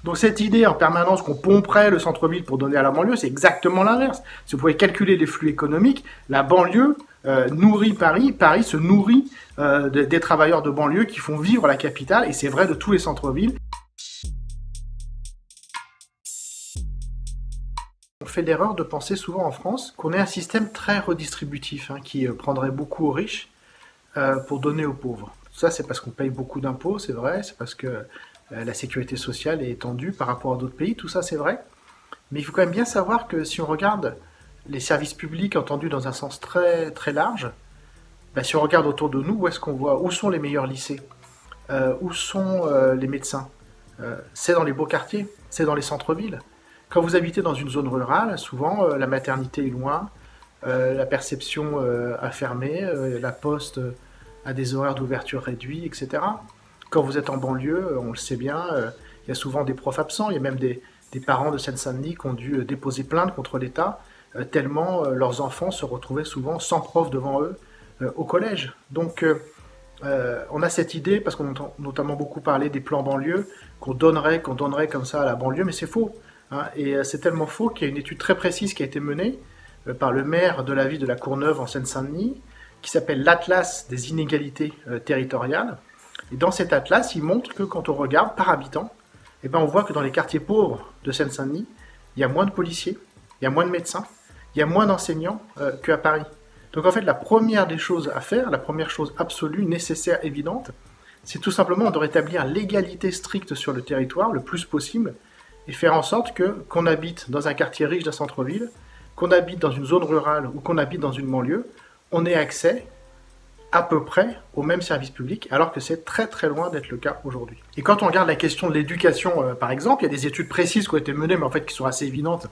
Donc cette idée en permanence qu'on pomperait le centre-ville pour donner à la banlieue, c'est exactement l'inverse. Si vous pouvez calculer les flux économiques, la banlieue nourrit Paris, Paris se nourrit des travailleurs de banlieue qui font vivre la capitale, et c'est vrai de tous les centres-villes. On fait l'erreur de penser souvent en France qu'on ait un système très redistributif qui prendrait beaucoup aux riches pour donner aux pauvres. Ça, c'est parce qu'on paye beaucoup d'impôts, c'est vrai, c'est parce que la sécurité sociale est étendue par rapport à d'autres pays, tout ça c'est vrai. Mais il faut quand même bien savoir que si on regarde les services publics entendus dans un sens très, très large, si on regarde autour de nous, où est-ce qu'on voit, où sont les meilleurs lycées, où sont les médecins, c'est dans les beaux quartiers, c'est dans les centres-villes. Quand vous habitez dans une zone rurale, souvent la maternité est loin, la perception a fermé, la poste a des horaires d'ouverture réduits, etc. Quand vous êtes en banlieue, on le sait bien, il y a souvent des profs absents, il y a même des parents de Seine-Saint-Denis qui ont dû déposer plainte contre l'État, tellement leurs enfants se retrouvaient souvent sans prof devant eux au collège. Donc on a cette idée, parce qu'on entend notamment beaucoup parler des plans banlieue, qu'on donnerait comme ça à la banlieue, mais c'est faux. Et c'est tellement faux qu'il y a une étude très précise qui a été menée par le maire de la ville de la Courneuve en Seine-Saint-Denis, qui s'appelle l'Atlas des inégalités territoriales. Et dans cet atlas, il montre que quand on regarde par habitant, on voit que dans les quartiers pauvres de Seine-Saint-Denis, il y a moins de policiers, il y a moins de médecins, il y a moins d'enseignants qu'à Paris. Donc en fait, la première des choses à faire, la première chose absolue, nécessaire, évidente, c'est tout simplement de rétablir l'égalité stricte sur le territoire le plus possible et faire en sorte qu'on habite dans un quartier riche d'un centre-ville, qu'on habite dans une zone rurale ou qu'on habite dans une banlieue, on ait accès à peu près aux mêmes services publics, alors que c'est très très loin d'être le cas aujourd'hui. Et quand on regarde la question de l'éducation, par exemple, il y a des études précises qui ont été menées, mais en fait qui sont assez évidentes,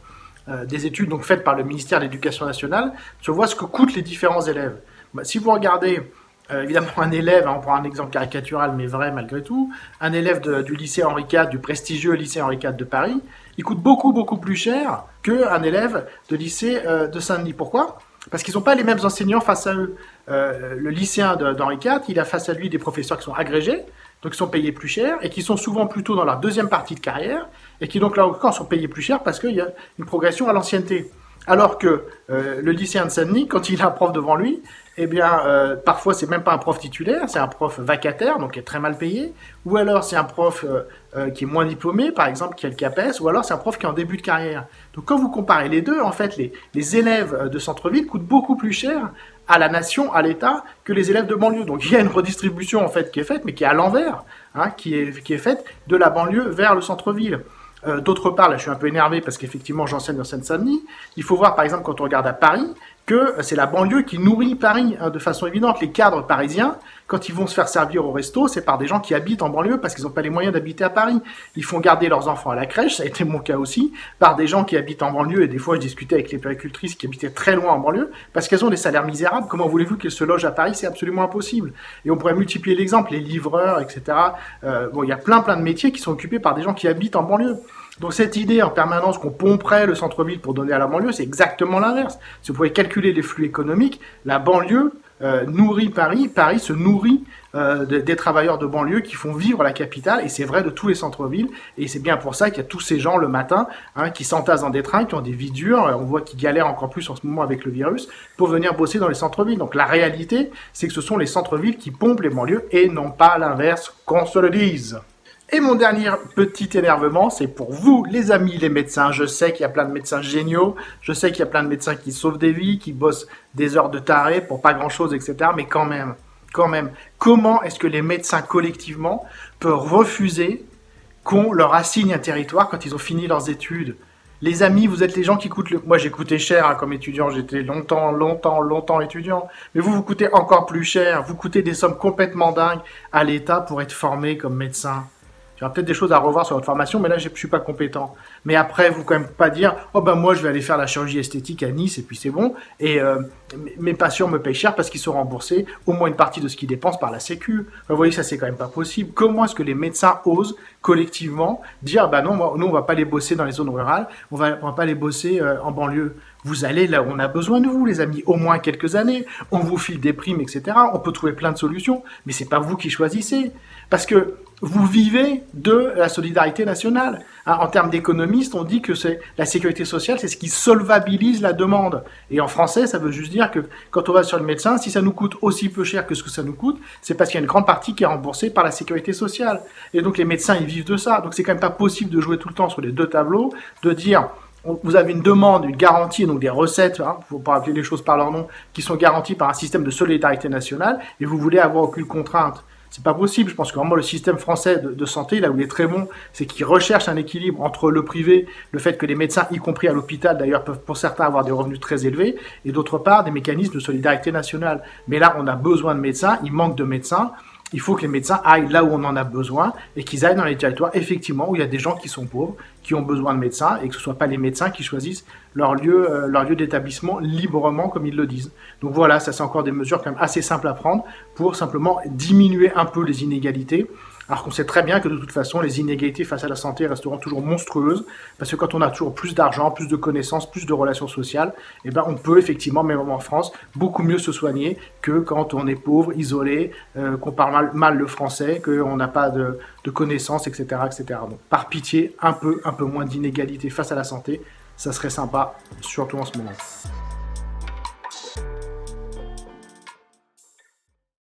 des études donc faites par le ministère de l'Éducation nationale, sur voir ce que coûtent les différents élèves. Si vous regardez évidemment un élève, on prend un exemple caricatural mais vrai malgré tout, un élève du lycée Henri IV, du prestigieux lycée Henri IV de Paris, il coûte beaucoup beaucoup plus cher qu'un élève de lycée de Saint-Denis. Pourquoi ? Parce qu'ils n'ont pas les mêmes enseignants face à eux. Le lycéen d'Henri IV, il a face à lui des professeurs qui sont agrégés, donc qui sont payés plus cher, et qui sont souvent plutôt dans leur deuxième partie de carrière, et qui donc là encore sont payés plus cher parce qu'il y a une progression à l'ancienneté. Alors que le lycéen de Saint-Denis, quand il a un prof devant lui, parfois c'est même pas un prof titulaire, c'est un prof vacataire, donc qui est très mal payé, ou alors c'est un prof qui est moins diplômé, par exemple, qui a le CAPES, ou alors c'est un prof qui est en début de carrière. Donc quand vous comparez les deux, en fait, les élèves de centre-ville coûtent beaucoup plus cher à la nation, à l'État, que les élèves de banlieue. Donc il y a une redistribution en fait qui est faite, mais qui est à l'envers, qui est faite de la banlieue vers le centre-ville. D'autre part, là je suis un peu énervé parce qu'effectivement j'enseigne dans Seine-Saint-Denis, il faut voir par exemple quand on regarde à Paris, que c'est la banlieue qui nourrit Paris de façon évidente. Les cadres parisiens, quand ils vont se faire servir au resto, c'est par des gens qui habitent en banlieue parce qu'ils n'ont pas les moyens d'habiter à Paris. Ils font garder leurs enfants à la crèche, ça a été mon cas aussi, par des gens qui habitent en banlieue, et des fois je discutais avec les puéricultrices qui habitaient très loin en banlieue, parce qu'elles ont des salaires misérables. Comment voulez-vous qu'elles se logent à Paris? C'est absolument impossible. Et on pourrait multiplier l'exemple, les livreurs, etc. Il y a plein de métiers qui sont occupés par des gens qui habitent en banlieue. Donc cette idée en permanence qu'on pomperait le centre-ville pour donner à la banlieue, c'est exactement l'inverse. Si vous pouvez calculer les flux économiques, la banlieue nourrit Paris, Paris se nourrit des travailleurs de banlieue qui font vivre la capitale, et c'est vrai de tous les centres-villes, et c'est bien pour ça qu'il y a tous ces gens le matin qui s'entassent dans des trains, qui ont des vies dures, on voit qu'ils galèrent encore plus en ce moment avec le virus, pour venir bosser dans les centres-villes. Donc la réalité, c'est que ce sont les centres-villes qui pompent les banlieues, et non pas l'inverse, qu'on se le dise. Et mon dernier petit énervement, c'est pour vous, les amis, les médecins. Je sais qu'il y a plein de médecins géniaux, je sais qu'il y a plein de médecins qui sauvent des vies, qui bossent des heures de taré pour pas grand-chose, etc. Mais quand même, comment est-ce que les médecins collectivement peuvent refuser qu'on leur assigne un territoire quand ils ont fini leurs études? Les amis, vous êtes les gens qui coûtent le... Moi, j'ai coûté cher comme étudiant, j'étais longtemps étudiant. Mais vous coûtez encore plus cher, vous coûtez des sommes complètement dingues à l'État pour être formé comme médecin. Il y aura peut-être des choses à revoir sur votre formation, mais là, je ne suis pas compétent. Mais après, vous quand même pas dire, moi, je vais aller faire la chirurgie esthétique à Nice, et puis c'est bon. Et mes patients me payent cher parce qu'ils sont remboursés au moins une partie de ce qu'ils dépensent par la Sécu. Vous voyez, ça, c'est quand même pas possible. Comment est-ce que les médecins osent collectivement dire, non, nous, on va pas les bosser dans les zones rurales, on va pas les bosser en banlieue. Vous allez là où on a besoin de vous, les amis, au moins quelques années. On vous file des primes, etc. On peut trouver plein de solutions, mais c'est pas vous qui choisissez. Parce que vous vivez de la solidarité nationale. Hein, en termes d'économistes, on dit que c'est la sécurité sociale, c'est ce qui solvabilise la demande. Et en français, ça veut juste dire que quand on va sur le médecin, si ça nous coûte aussi peu cher que ce que ça nous coûte, c'est parce qu'il y a une grande partie qui est remboursée par la sécurité sociale. Et donc les médecins, ils vivent de ça. Donc c'est quand même pas possible de jouer tout le temps sur les deux tableaux, de dire vous avez une demande, une garantie, donc des recettes, il faut pas appeler les choses par leur nom, qui sont garanties par un système de solidarité nationale, et vous voulez avoir aucune contrainte. C'est pas possible. Je pense que vraiment le système français de santé, là où il est très bon, c'est qu'il recherche un équilibre entre le privé, le fait que les médecins, y compris à l'hôpital d'ailleurs, peuvent pour certains avoir des revenus très élevés, et d'autre part des mécanismes de solidarité nationale. Mais là, on a besoin de médecins, il manque de médecins. Il faut que les médecins aillent là où on en a besoin et qu'ils aillent dans les territoires, effectivement, où il y a des gens qui sont pauvres, qui ont besoin de médecins, et que ce ne soit pas les médecins qui choisissent leur lieu d'établissement librement, comme ils le disent. Donc voilà, ça c'est encore des mesures quand même assez simples à prendre pour simplement diminuer un peu les inégalités. Alors qu'on sait très bien que de toute façon, les inégalités face à la santé resteront toujours monstrueuses, parce que quand on a toujours plus d'argent, plus de connaissances, plus de relations sociales, eh ben on peut effectivement, même en France, beaucoup mieux se soigner que quand on est pauvre, isolé, qu'on parle mal le français, qu'on n'a pas de connaissances, etc., etc. Donc, par pitié, un peu moins d'inégalités face à la santé, ça serait sympa, surtout en ce moment.